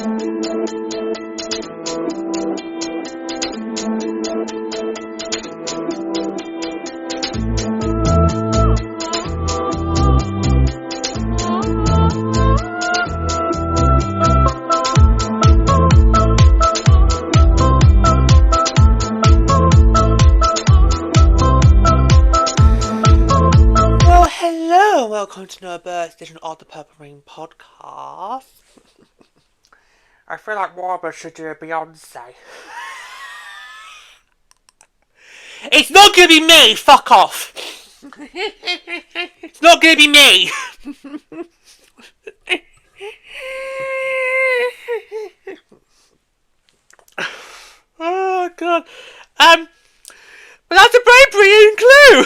Welcome to another birth edition of the Purple Ring podcast. I feel like Warber should do a Beyonce. It's not gonna be me, fuck off! It's not gonna be me! Oh god. But that's a very brilliant clue!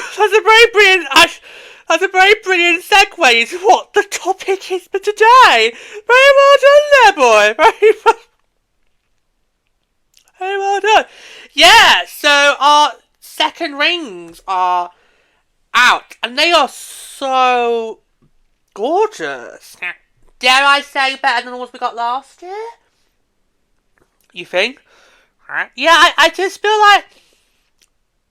That's a very brilliant segue into what the topic is for today. Very well done there, boy. Very well done. Yeah, so our second rings are out, and they are so gorgeous. Dare I say better than the ones we got last year? You think? Yeah, I just feel like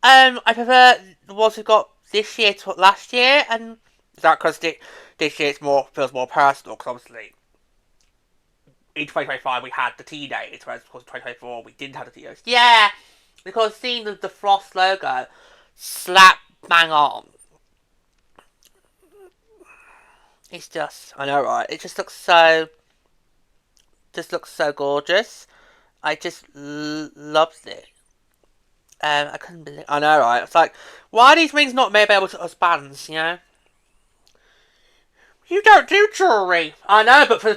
I prefer the ones we got this year to last year, and is that because this year feels more personal? Because obviously, in 2025 we had the teenagers, whereas of course in 2024 we didn't have the teenagers. Yeah, because seeing the Frost logo slap bang on, it's just, I know, right? It just looks so gorgeous. I just loved it. I couldn't believe. I know, right? It's like, why are these rings not made available to us bands? You know, you don't do jewelry. I know, but for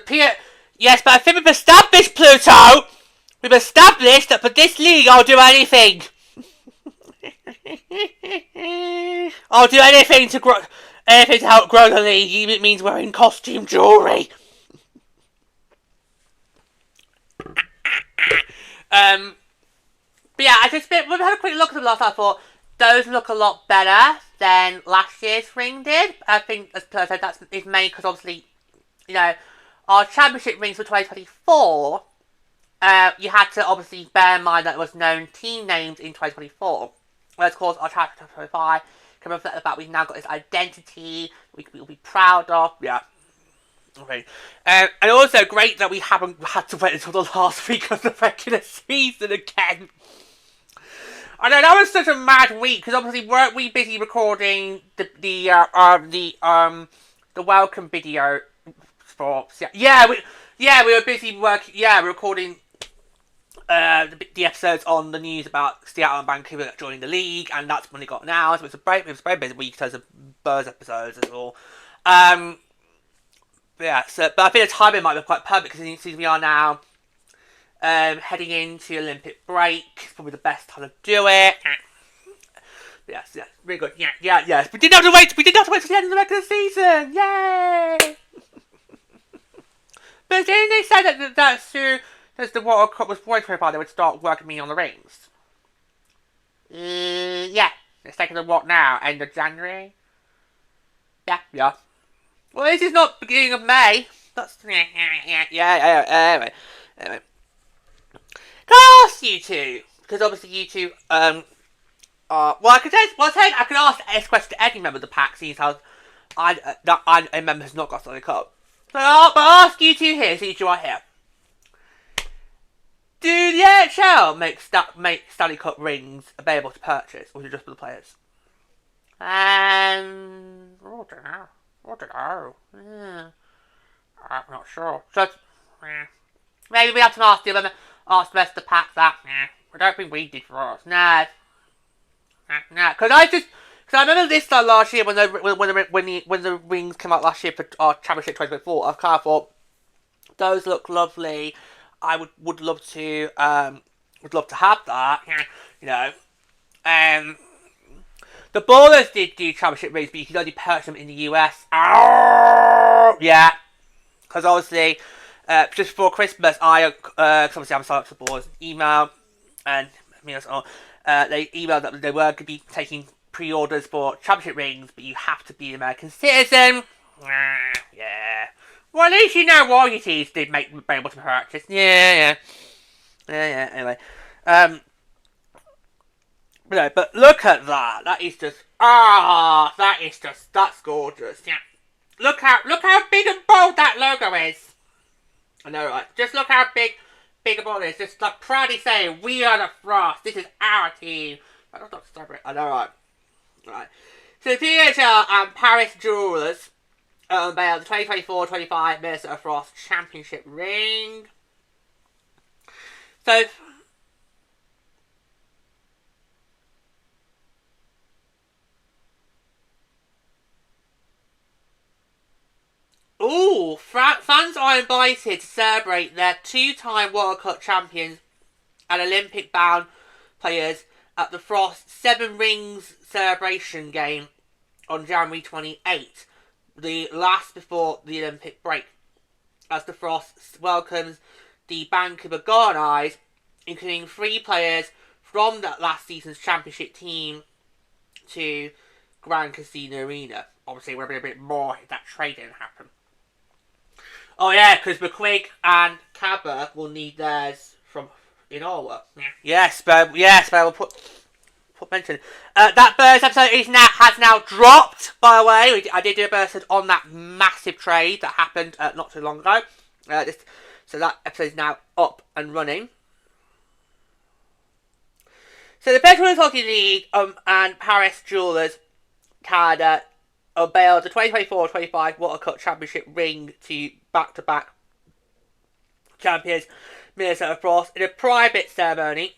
yes, but I think we've established, Pluto. We've established that for this league, I'll do anything. I'll do anything to help grow the league. Even if it means wearing costume jewelry. But yeah, we've had a quick look at them last night. I thought those look a lot better than last year's ring did. I think, as Per said, that's mainly because obviously, you know, our championship rings for 2024, you had to obviously bear in mind that there was known team names in 2024. Whereas, of course, our championship 2025 can reflect the fact we've now got this identity we'll be proud of. Yeah. Okay. And also great that we haven't had to wait until the last week of the regular season again. I know, that was such a mad week, because obviously weren't we busy recording the welcome video for... Yeah, we were busy recording the episodes on the news about Seattle and Vancouver joining the league, and that's when it got now, so it was a very busy week in terms of Buzz episodes and all. But I think the timing might be quite perfect, because it seems we are now heading into Olympic break. It's probably the best time to do it. Yes, really good. Yes. We didn't have to wait till the end of the regular season. Yay! But didn't they say that soon as the World Cup was going to they would start working me on the rings? Yeah. It's taking the what now? End of January? Yeah. Well, this is not beginning of May. That's anyway. Can I ask you two? Because obviously you two, I can ask this question to any member of the pack, seeing as a member has not got Stanley Cup. But I'll ask you two here, since you are here. Do the NHL make Stanley Cup rings available to purchase, or is it just for the players? I don't know. I'm not sure. So, maybe we have to ask the rest of the pack that. I don't think we did for us. No. Because I remember this time last year when the rings came out last year for our championship 2024. I kind of thought those look lovely. I would love to have that. You know, the Ballers did do championship rings, but you could only purchase them in the US. Yeah, because obviously, just before Christmas, cause obviously I'm signed up to the Ballers email, and me as well. They emailed that they were going to be taking pre-orders for championship rings, but you have to be an American citizen. Yeah. Well, at least you know royalties did make be able to purchase. Yeah. Anyway, but look at that. That is just that's gorgeous. Yeah. Look how big and bold that logo is. I know, right? Just look how big and bold it is. Just like proudly saying, "We are the Frost. This is our team." I know, right? Right. So the PHL and Paris Jewelers unveiled the 2024-25 Minnesota Frost Championship ring. So, fans are invited to celebrate their two-time World Cup champions and Olympic-bound players at the Frost Seven Rings celebration game on January 28th, the last before the Olympic break, as the Frost welcomes the Vancouver Golden Eyes, including 3 players from that last season's championship team, to Grand Casino Arena. Obviously, we're a bit more if that trade didn't happen. Oh yeah, because McQuigg and Cabba will need theirs from in Orwa. Yes, but we'll put mention. That Birds episode has now dropped. By the way, I did do a Birds on that massive trade that happened not too long ago. So that episode is now up and running. So the Federal Hockey League and Paris Jewelers Canada unveiled the 2024-25 World Cup Championship ring to back-to-back champions Minnesota Frost in a private ceremony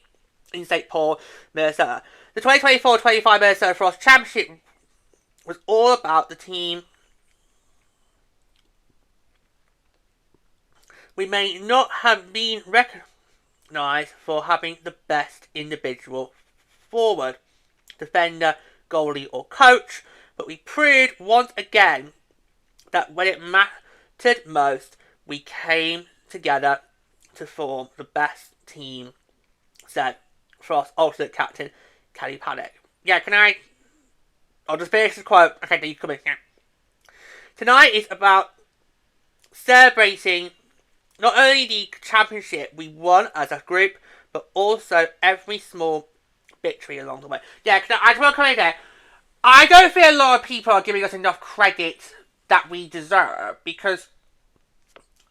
in St. Paul, Minnesota. The 2024-25 Minnesota Frost Championship was all about the team. We may not have been recognised for having the best individual forward, defender, goalie or coach, but we proved once again that when it mattered most, we came together to form the best team, said Frost alternate captain Kelly Paddock. I'll just finish the quote. Okay, then you come in. Yeah. Tonight is about celebrating not only the championship we won as a group, but also every small victory along the way. Yeah, I just want to come in there. I don't feel a lot of people are giving us enough credit that we deserve, because,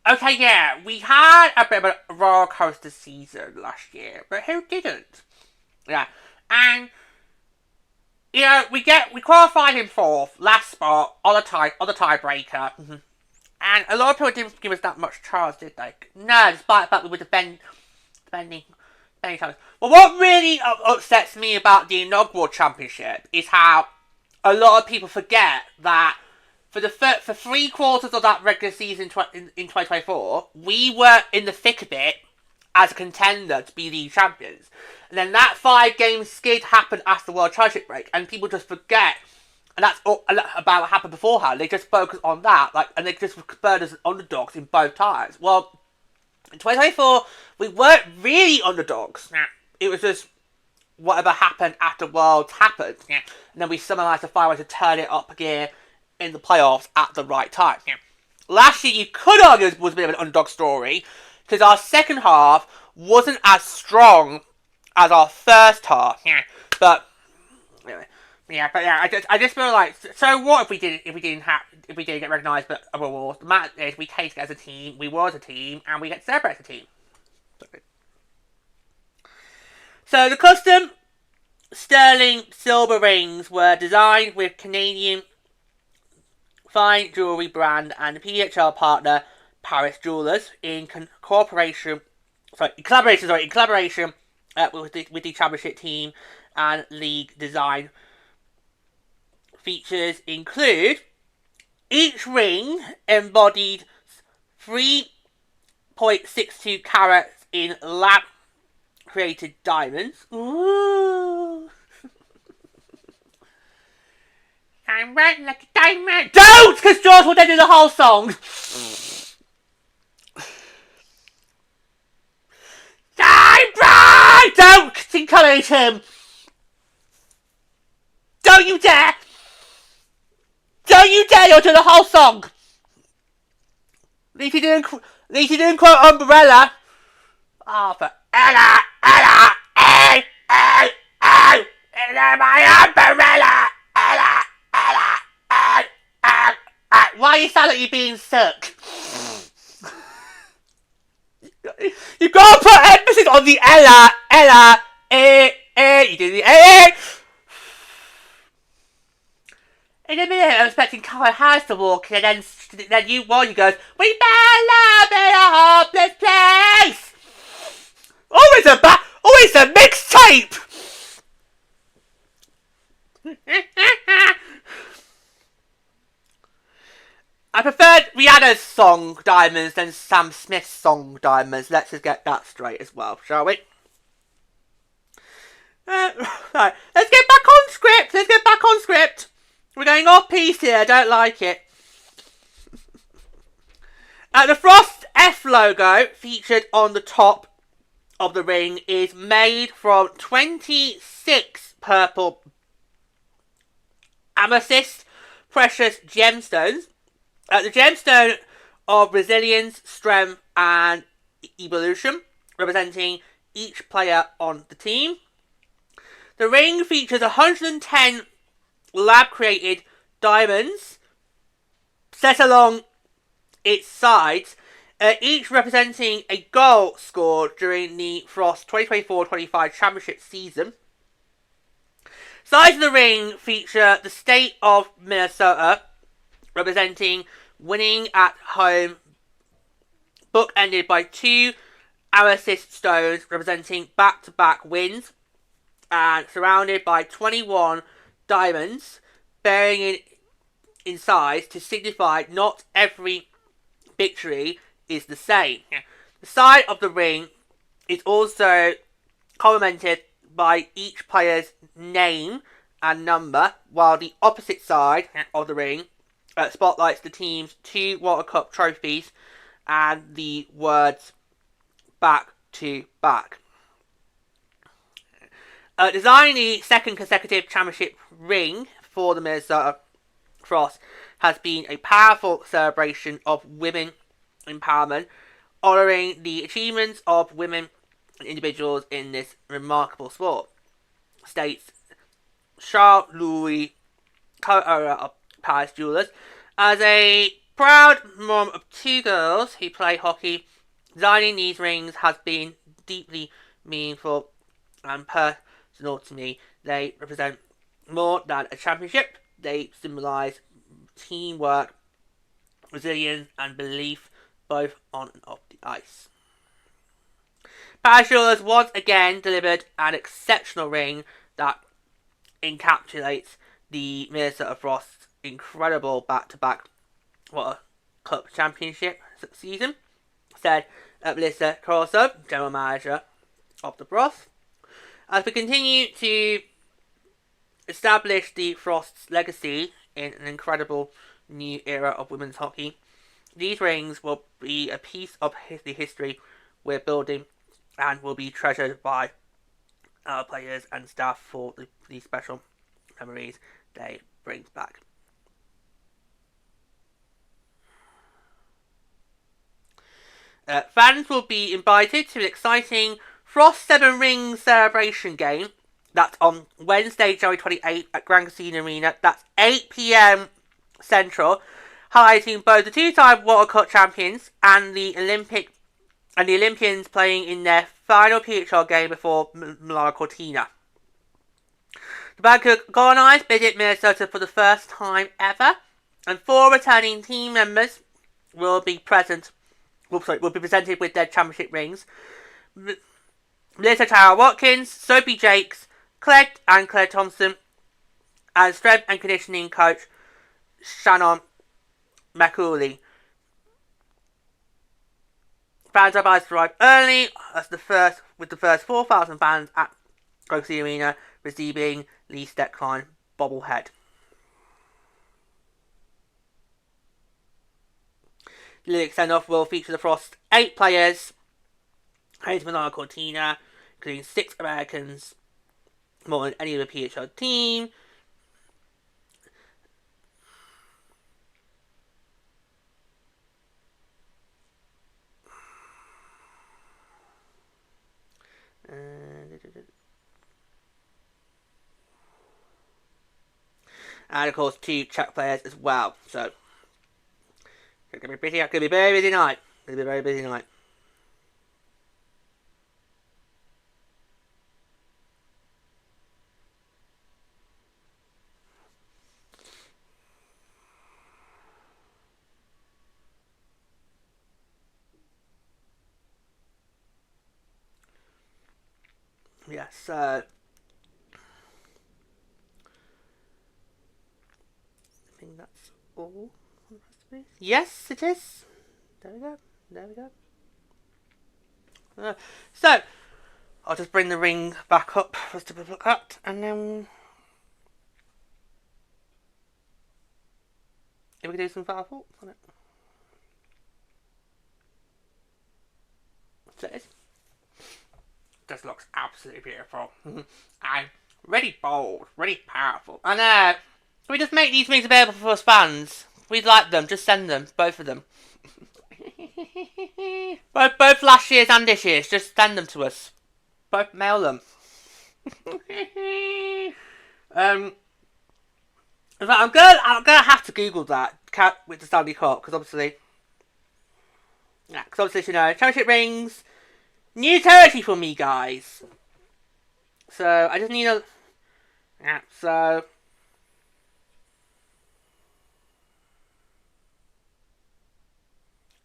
okay, yeah, we had a bit of a roller coaster season last year, but who didn't? Yeah, and we qualified in 4th, last spot on the tiebreaker, and a lot of people didn't give us that much chance, did they? No, despite the fact we were defending times. Well, what really upsets me about the inaugural championship is how a lot of people forget that for 3 quarters of that regular season in 2024, we were in the thick of it as a contender to be league champions. And then that 5-game skid happened after the World Championship break, and people just forget. And that's all about what happened beforehand. They just focus on that, and they just referred as underdogs in both times. Well, in 2024, we weren't really underdogs. It was just whatever happened after Worlds happened. And then we somehow managed to find a way to turn it up again in the playoffs at the right time. Last year, you could argue it was a bit of an underdog story, because our second half wasn't as strong as our first half. But anyway, I just feel like, so what if we didn't get recognised but awards? The matter is, we taste it as a team, we were as a team, and we get to celebrate as a team. So the custom sterling silver rings were designed with Canadian fine jewellery brand and PHL partner Paris Jewelers in collaboration with the championship team and league design. Features include each ring embodied 3.62 carats in lab created diamonds. Ooh. I'm red like a diamond. Don't! Because George will then do the whole song. I'm bright! Don't encourage him. Don't you dare! Don't you dare! You'll do the whole song. At least you didn't quote Umbrella. Oh, for Ella, Ella, my umbrella, Ella, Ella, Why you sound like you're being sick? You've got to put emphasis on the Ella, you do the In a minute, I'm expecting Carl Harris to walk in, and then you goes, "We better love in a hopeless place." Always a mixtape. I preferred Rihanna's song Diamonds than Sam Smith's song Diamonds. Let's just get that straight as well, shall we? Right, let's get back on script. We're going off piece here. I don't like it. The Frost F logo featured on the top of the ring is made from 26 purple amethyst precious gemstones. The gemstone of resilience, strength, and evolution, representing each player on the team. The ring features 110 lab-created diamonds set along its sides, each representing a goal scored during the Frost 2024-25 Championship season. Sides of the ring feature the state of Minnesota, representing winning at home, bookended by 2 amethyst stones representing back-to-back wins, and surrounded by 21 diamonds bearing in size to signify not every victory is the same. The side of the ring is also complemented by each player's name and number, while the opposite side of the ring spotlights the team's 2 World Cup trophies and the words back to back. Designing the second consecutive championship ring for the Minnesota Frost has been a powerful celebration of women empowerment, honouring the achievements of women and individuals in this remarkable sport, states Charles-Louis, co-owner of Paris Jewelers. As a proud mom of 2 girls who play hockey, designing these rings has been deeply meaningful and personal to me. They represent more than a championship. They symbolise teamwork, resilience, and belief, both on and off the ice. Paris Jewelers once again delivered an exceptional ring that encapsulates the Minnesota Frost's incredible back-to-back World Cup Championship season, said Melissa Corso, General Manager of the Frost. As we continue to establish the Frost's legacy in an incredible new era of women's hockey, these rings will be a piece of the history we're building and will be treasured by our players and staff for the special memories they bring back. Fans will be invited to an exciting Frost 7 Rings celebration game. That's on Wednesday, January 28th at Grand Casino Arena. That's 8 p.m. Central, highlighting both the 2-time World Cup champions and the Olympians playing in their final PHL game before Milano-Cortina. The Vancouver Colonized visit Minnesota for the first time ever, and 4 returning team members will be presented with their championship rings. Melissa Tara Watkins, Sophie Jakes, Claire Thompson, and strength and conditioning coach Shannon McCauley. Fans are advised to arrive early with the first 4,000 fans at Grocery Arena receiving Lee Steckline bobblehead. The Lyric send-off will feature the Frost 8 players, heading to Milano-Cortina, including 6 Americans, more than any other PHL team. and of course 2 Czech players as well. So it's gonna be busy. It's gonna be a very busy night. It's gonna be a very busy night. Yeah, so I think that's all. Yes, it is. There we go. There we go. So I'll just bring the ring back up for us to look at, and then we can do some final thoughts on it. So it is. This looks absolutely beautiful. And really bold, really powerful. And can we just make these rings available for us fans? We'd like them, just send them, both of them. both last year's and this year's, just send them to us. Both mail them. I'm gonna have to Google that with the Stanley Cup, because obviously, you know, championship rings, new territory for me, guys. So I just need a, so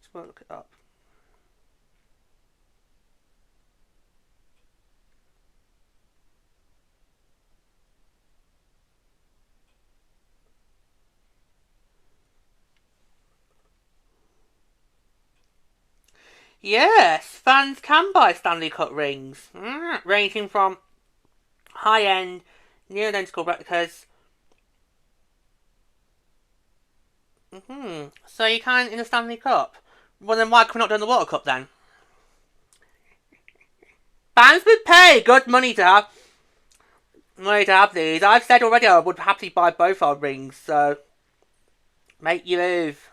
just want to look it up. Yes, fans can buy Stanley Cup rings, ranging from high-end, near-identical replicas. So you can in the Stanley Cup. Well, then why can we not do in the World Cup then? Fans would pay good money to have these. I've said already I would happily buy both our rings. So make your move,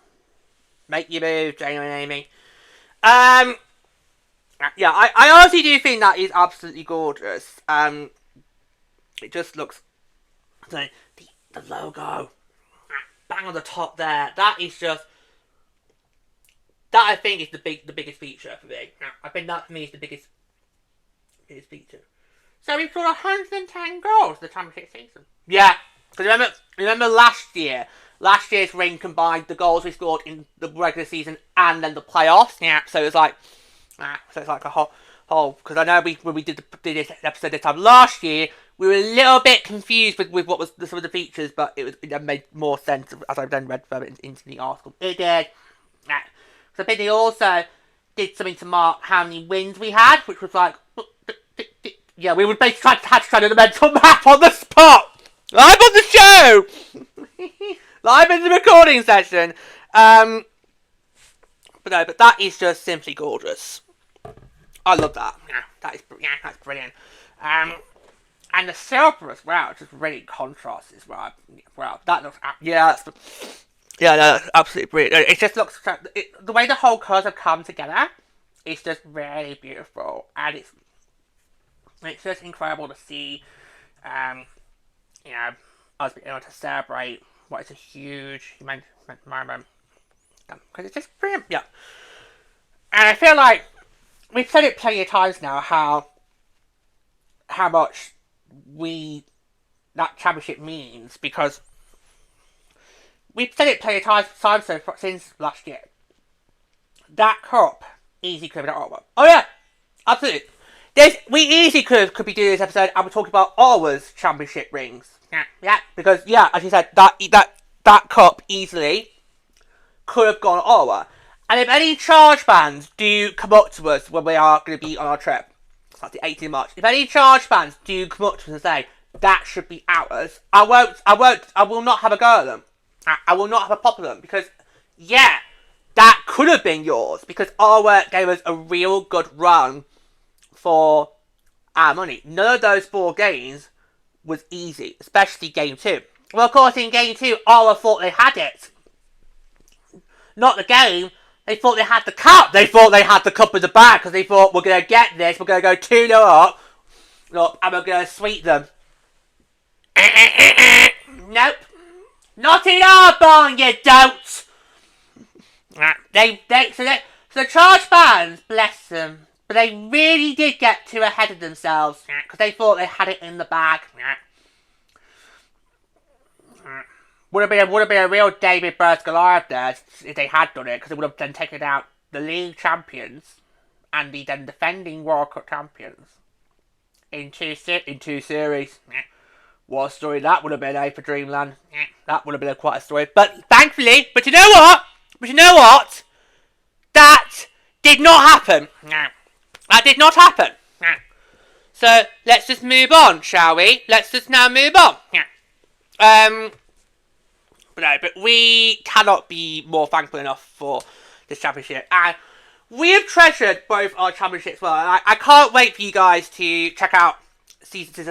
Jamie and Amy. Yeah, I honestly do think that is absolutely gorgeous. It just looks, the logo, bang on the top there. That is just, that I think is the biggest feature for me. I think that for me is the biggest feature. So we scored 110 goals the championship season. Yeah, because remember last year. Last year's ring combined the goals we scored in the regular season and then the playoffs. Yeah, so it's like, so it's like a whole. Because I know when we did this episode this time last year, we were a little bit confused with what was some of the features, but it made more sense as I then read further into the article. It did. Yeah. So I think they also did something to mark how many wins we had, which was like, yeah, we would basically had to try to do the mental map on the spot, live on the show. Live in the recording session. But that is just simply gorgeous. I love that. That's brilliant. And the silver as well, just really contrasts as well. Well, that looks, that's absolutely brilliant. It just looks, the way the whole colours have come together, it's just really beautiful, and it's just incredible to see. Us being able to celebrate what is a huge moment. Because it's just brilliant. Yeah. And I feel like we've said it plenty of times now how much that championship means, because we've said it plenty of times since last year. That cup easily could have been at Ottawa. Oh yeah, absolutely. We easily could be doing this episode and we're talking about Ottawa's championship rings. Yeah, because as you said, that cup easily could have gone to Ottawa. And if any charge fans do come up to us when we are going to be on our trip, that's the 18th of March. If any charge fans do come up to us and say that should be ours, I will not have a go at them. I will not have a pop at them, because that could have been yours, because Ottawa gave us a real good run for our money. None of those 4 games was easy, especially game 2. Well, of course, in game 2, Ottawa thought they had it. Not the game. They thought they had the cup. They thought they had the cup in the bag, because they thought, we're going to get this, we're going to go 2-0 up, and we're going to sweep them. Nope. Not in our barn, you don't! So the Charge fans, bless them, but they really did get too ahead of themselves because they thought they had it in the bag. Would have been a real David Burst Goliath there if they had done it, because it would have then taken out the league champions and the then defending World Cup champions in two series. What a story that would have been, for Dreamland. That would have been quite a story. But thankfully, but you know what? That did not happen. That did not happen. So let's just move on, shall we? Let's just now move on. But we cannot be more thankful enough for this championship, and we have treasured both our championships well. And I can't wait for you guys to check out since we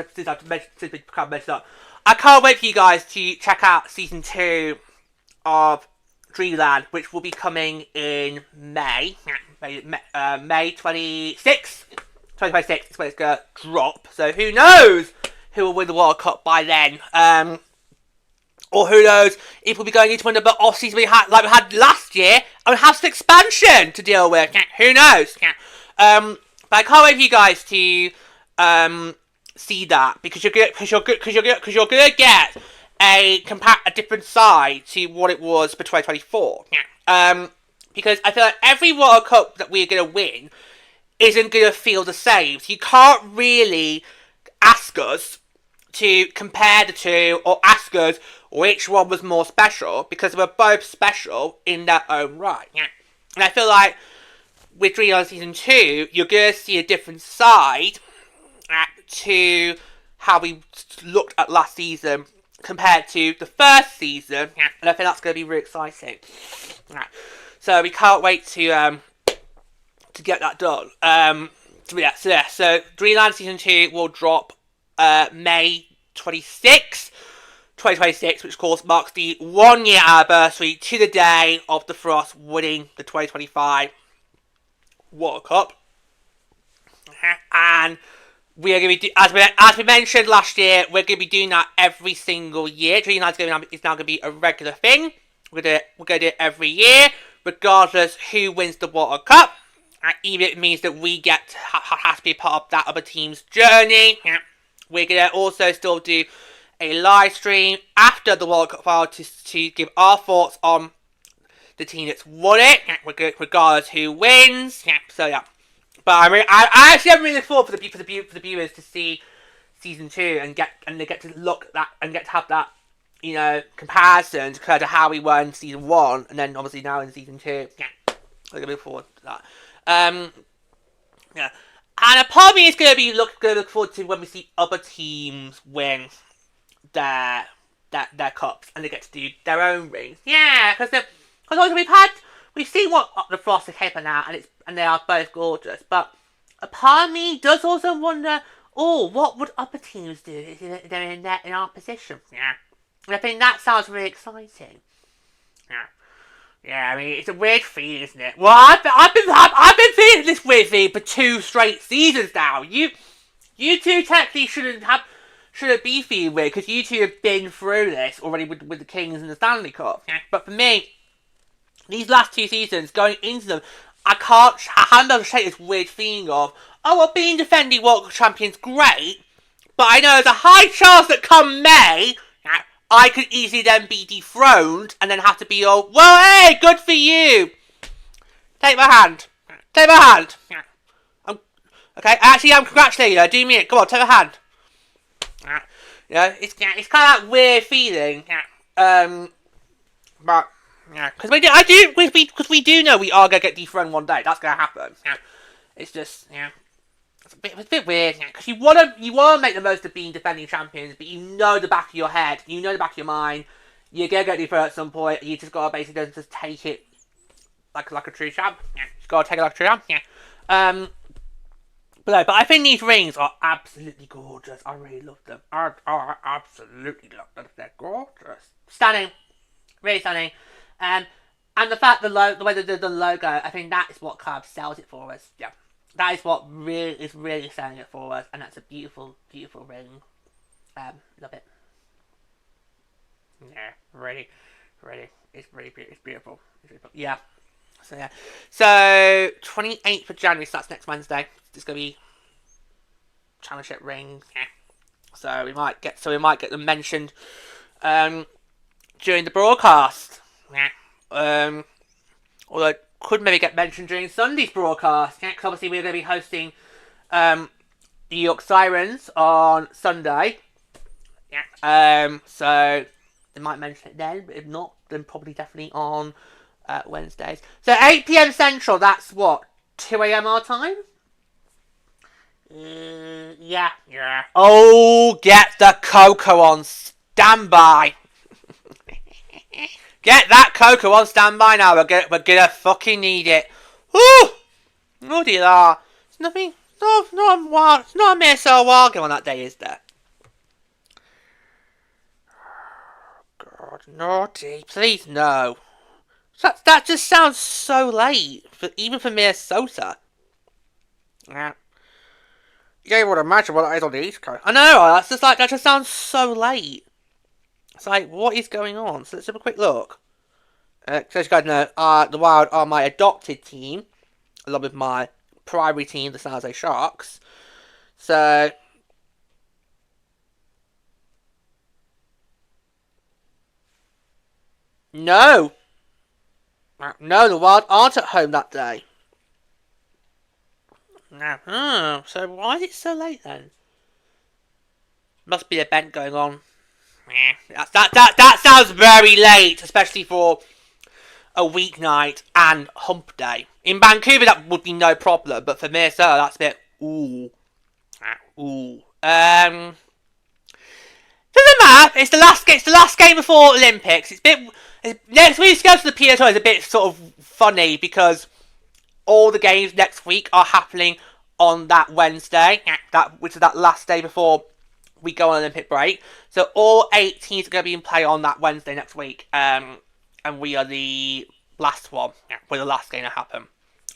become mentioned up. I can't wait for you guys to check out season 2 of Dreamland, which will be coming in May 26th. 2026 is when it's gonna drop. So who knows who will win the World Cup by then? Or who knows if we'll be going into another off-season we had last year and have some expansion to deal with. Who knows? But I can't wait for you guys to see that, because you're gonna get a different side to what it was for 2024. Because I feel like every World Cup that we're gonna win isn't gonna feel the same. So you can't really ask us to compare the two or ask us which one was more special, because we're both special in their own right. And I feel like with Dreamland Season 2, you're going to see a different side to how we looked at last season compared to the first season, and I think that's going to be really exciting. So we can't wait to get that done. So Dreamland Season 2 will drop May 26th, 2026, which of course marks the 1-year anniversary to the day of the Frost winning the 2025 World Cup. And we are going to be, as we mentioned last year, we're going to be doing that every single year. Dreamland is now going to be a regular thing. We're going to do it every year, regardless who wins the World Cup. Even if it means that we get has to be part of that other team's journey. We're going to also still do a live stream after the World Cup final to give our thoughts on the team that's won it, regardless who wins. But I actually am really looking forward for the viewers to see season 2 and they get to look at that and get to have that, comparison compared to how we were in season 1 and then obviously now in season 2. I'm looking forward to that. And a part of me is going to look forward to when we see other teams win their cups and they get to do their own rings. Yeah, because we've seen what the Frost are capable now, and they are both gorgeous. But a part of me does also wonder, what would other teams do if they're in our position? Yeah, and I think that sounds really exciting. Yeah, I mean, it's a weird feeling, isn't it? Well, I've been feeling this weird feeling for 2 straight seasons now. You two technically shouldn't be feeling weird, because you two have been through this already with the Kings and the Stanley Cup. But for me, these last 2 seasons, going into them, I haven't been able to shake this weird feeling of, being defending World Cup champions, great, but I know there's a high chance that come May, I could easily then be dethroned and then have to be hey, good for you. Take my hand. Okay, actually, I'm congratulating you. Do me it. Come on, take my hand. It's kind of that weird feeling. But because we do know we are gonna get dethroned one day. That's gonna happen. It's just it's a bit weird, because you wanna make the most of being defending champions, but the back of your head, the back of your mind, you're gonna get dethroned at some point. You just gotta basically just take it like a true champ. You just gotta take it like a true champ. But I think these rings are absolutely gorgeous. I really love them. I absolutely love them. They're gorgeous, stunning, really stunning. And the fact the way they did the logo, I think that is what kind of sells it for us. Yeah. That is what is really selling it for us, and that's a beautiful, beautiful ring. Love it. Yeah, really. It's really beautiful. It's beautiful. Yeah. So yeah. So 28th of January. So that's next Wednesday. It's gonna be championship rings. Yeah. So we might get them mentioned during the broadcast. Yeah. Although could maybe get mentioned during Sunday's broadcast. Yeah, because obviously we're going to be hosting the York Sirens on Sunday. Yeah. So they might mention it then, but if not, then probably definitely on Wednesdays. So 8 p.m. Central. That's what 2 a.m. our time. Yeah. Oh, get the cocoa on standby. Get that cocoa on standby now. We're gonna fucking need it. Woo! Oh dear. It's nothing. It's not a mere so wild on that day, is there? God, naughty. Please no. That just sounds so late, even for Minnesota. Yeah. You would imagine what it is on the East Coast. I know. That just sounds so late. It's like, what is going on? So let's have a quick look. So as you guys know, the Wild are my adopted team, along with my primary team, the San Jose Sharks. So no, the Wild aren't at home that day. No. So why is it so late then? Must be an event going on. That sounds very late, especially for a weeknight and hump day. In Vancouver, that would be no problem, but for Minnesota, that's a bit ooh. Doesn't matter. It's the last game before Olympics. Next week's go to the PSO is a bit sort of funny because all the games next week are happening on that Wednesday, which is that last day before we go on Olympic break. So all 8 teams are going to be in play on that Wednesday next week. And we are the last one. Yeah, we're the last game to happen.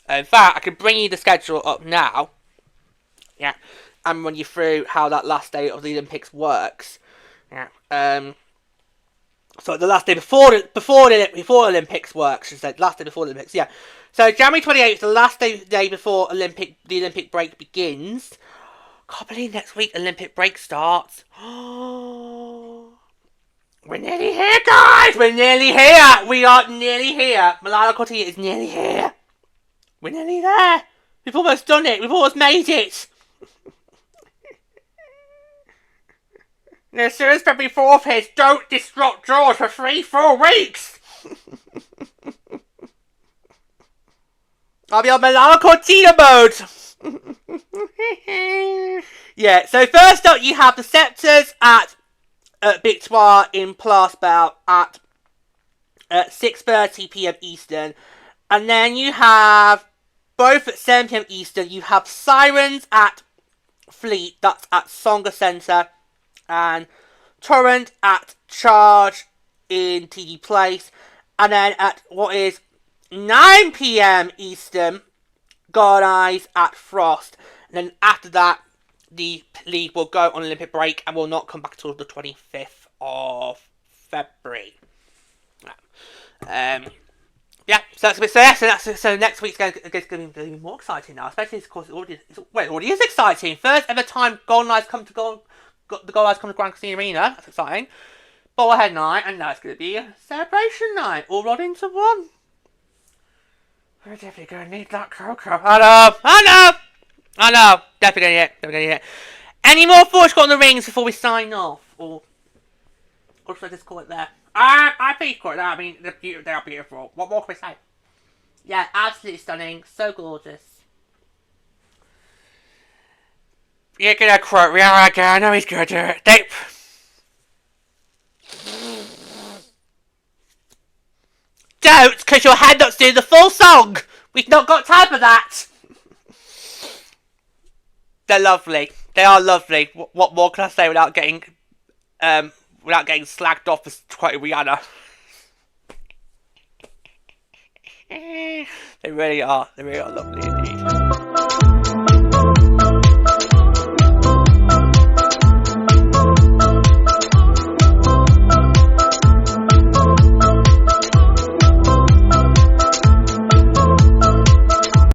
In fact, I can bring you the schedule up now. Yeah, and run you through how that last day of the Olympics works. Yeah. So the last day before Olympics works. She said last day before Olympics. Yeah. So January 28th is the last day before the Olympic break begins. Can't believe next week Olympic break starts. We're nearly here, guys! We're nearly here! We are nearly here. Milano-Cortina is nearly here. We're nearly there. We've almost done it. We've almost made it. As soon as February 4th hits, don't disrupt George for 3-4 weeks. I'll be on Milano-Cortina mode. Yeah, so first up you have the Scepters at Victoire in Place Belle at 6:30 p.m. Eastern. And then you have, both at 7 p.m. Eastern, you have Sirens at Fleet, that's at Songa Centre. And Torrent at Charge in TD Place. And then at what is 9 p.m. Eastern, God Eyes at Frost. And then after that, the league will go on Olympic break and will not come back until the 25th of February. Yeah, so next week's going to be more exciting now, especially because it already is exciting. First ever time Golden Eyes come to Grand Casino Arena. That's exciting. Bobblehead night, and now it's going to be a celebration night, all rolled into one. We're definitely going to need that cocoa. I know. Definitely going to need it. Any more thoughts got on the rings before we sign off? Or should I just call it there? I think call it there. I mean, they are beautiful. What more can we say? Yeah, absolutely stunning. So gorgeous. You're going to quote Rihanna again. I know he's going to do it. Don't, because your head not's doing the full song. We've not got time for that. They're lovely. They are lovely. What more can I say without getting slagged off for quoting Rihanna? They really are. They really are lovely indeed.